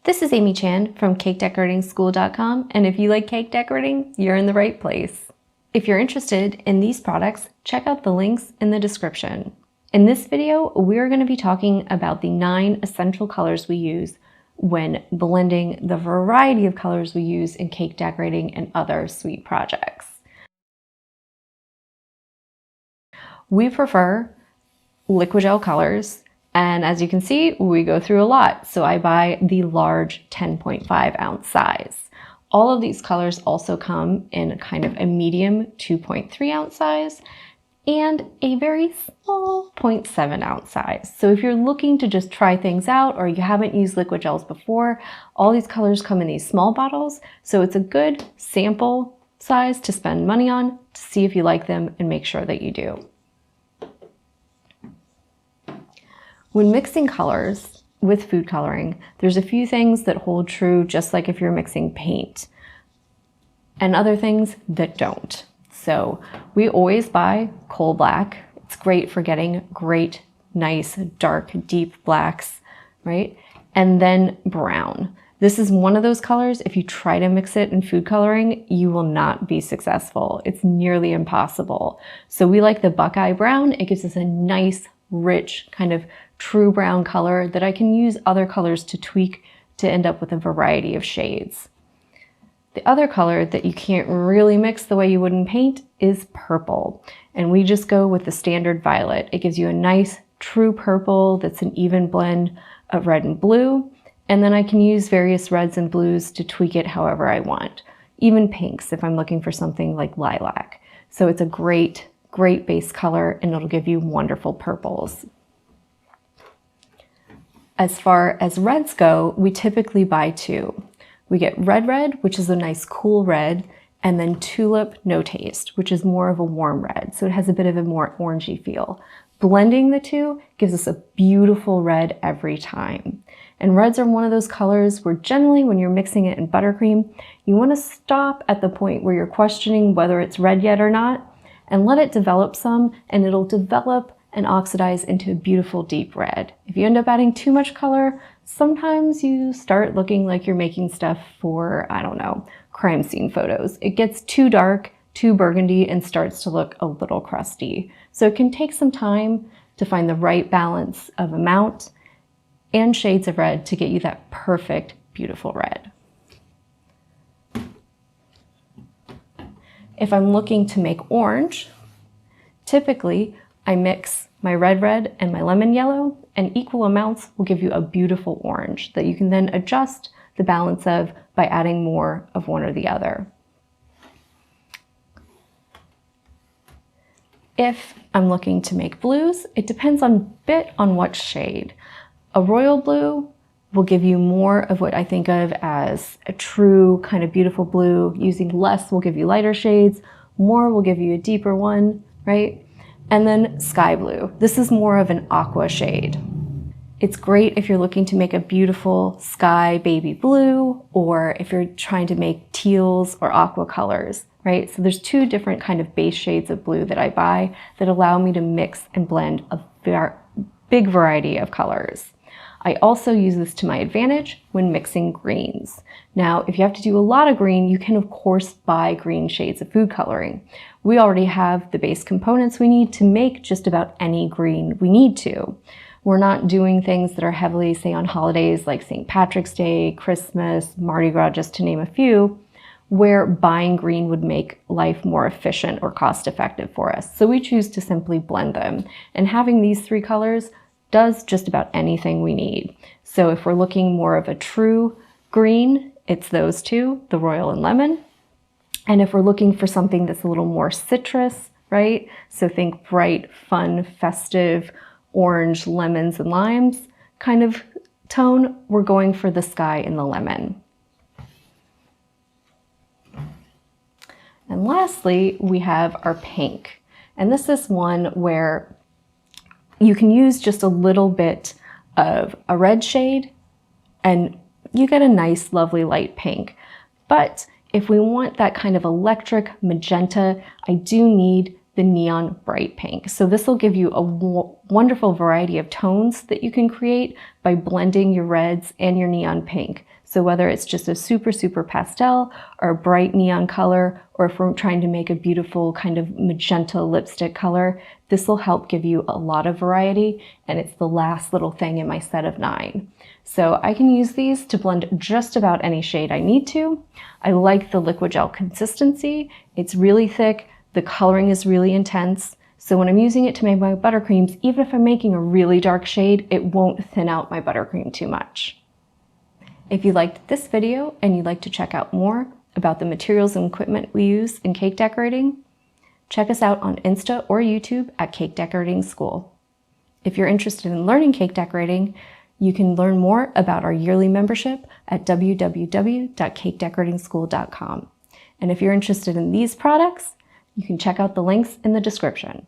This is Amy Chan from CakeDecoratingSchool.com, and if you like cake decorating, you're in the right place. If you're interested in these products, check out the links in the description. In this video, we're going to be talking about the 9 essential colors we use when blending the variety of colors we use in cake decorating and other sweet projects. We prefer Liqua-Gel colors, and as you can see, we go through a lot. So I buy the large 10.5 ounce size. All of these colors also come in a kind of a medium 2.3 ounce size and a very small 0.7 ounce size. So if you're looking to just try things out or you haven't used Liqua-Gels before, all these colors come in these small bottles. So it's a good sample size to spend money on to see if you like them and make sure that you do. When mixing colors with food coloring, there's a few things that hold true just like if you're mixing paint, and other things that don't. So we always buy coal black. It's great for getting great, nice, dark, deep blacks, right? And then brown. This is one of those colors, if you try to mix it in food coloring, you will not be successful. It's nearly impossible. So we like the Buckeye brown. It gives us a nice, rich, kind of true brown color that I can use other colors to tweak to end up with a variety of shades. The other color that you can't really mix the way you would in paint is purple. And we just go with the standard violet. It gives you a nice true purple that's an even blend of red and blue. And then I can use various reds and blues to tweak it however I want. Even pinks if I'm looking for something like lilac. So it's a great, great base color and it'll give you wonderful purples. As far as reds go, we typically buy 2. We get red, which is a nice cool red, and then tulip no taste, which is more of a warm red. So it has a bit of a more orangey feel. Blending the two gives us a beautiful red every time. And reds are one of those colors where generally when you're mixing it in buttercream, you want to stop at the point where you're questioning whether it's red yet or not, and let it develop some, and it'll develop and oxidize into a beautiful deep red. If you end up adding too much color, sometimes you start looking like you're making stuff for, I don't know, crime scene photos. It gets too dark, too burgundy, and starts to look a little crusty. So it can take some time to find the right balance of amount and shades of red to get you that perfect, beautiful red. If I'm looking to make orange, typically I mix my red and my lemon yellow, and equal amounts will give you a beautiful orange that you can then adjust the balance of by adding more of one or the other. If I'm looking to make blues, it depends a bit on what shade. A royal blue will give you more of what I think of as a true kind of beautiful blue. Using less will give you lighter shades, more will give you a deeper one, right? And then sky blue. This is more of an aqua shade. It's great if you're looking to make a beautiful sky baby blue, or if you're trying to make teals or aqua colors, right? So there's 2 different kind of base shades of blue that I buy that allow me to mix and blend a big variety of colors. I also use this to my advantage when mixing greens. Now, if you have to do a lot of green, you can of course buy green shades of food coloring. We already have the base components we need to make just about any green we need to. We're not doing things that are heavily, say, on holidays like St. Patrick's Day, Christmas, Mardi Gras, just to name a few, where buying green would make life more efficient or cost effective for us. So we choose to simply blend them. And having these 3 colors does just about anything we need. So if we're looking more of a true green, it's those 2, the royal and lemon. And if we're looking for something that's a little more citrus, right? So think bright, fun, festive, orange, lemons, and limes kind of tone, we're going for the sky and the lemon. And lastly, we have our pink. And this is one where you can use just a little bit of a red shade and you get a nice, lovely light pink. But if we want that kind of electric magenta, I do need the neon bright pink. So this will give you a wonderful variety of tones that you can create by blending your reds and your neon pink. So whether it's just a super, super pastel or a bright neon color, or if we're trying to make a beautiful kind of magenta lipstick color, this will help give you a lot of variety, and it's the last little thing in my set of 9. So I can use these to blend just about any shade I need to. I like the Liqua-Gel consistency. It's really thick. The coloring is really intense. So when I'm using it to make my buttercreams, even if I'm making a really dark shade, it won't thin out my buttercream too much. If you liked this video and you'd like to check out more about the materials and equipment we use in cake decorating, check us out on Insta or YouTube at Cake Decorating School. If you're interested in learning cake decorating, you can learn more about our yearly membership at www.cakedecoratingschool.com. And if you're interested in these products, you can check out the links in the description.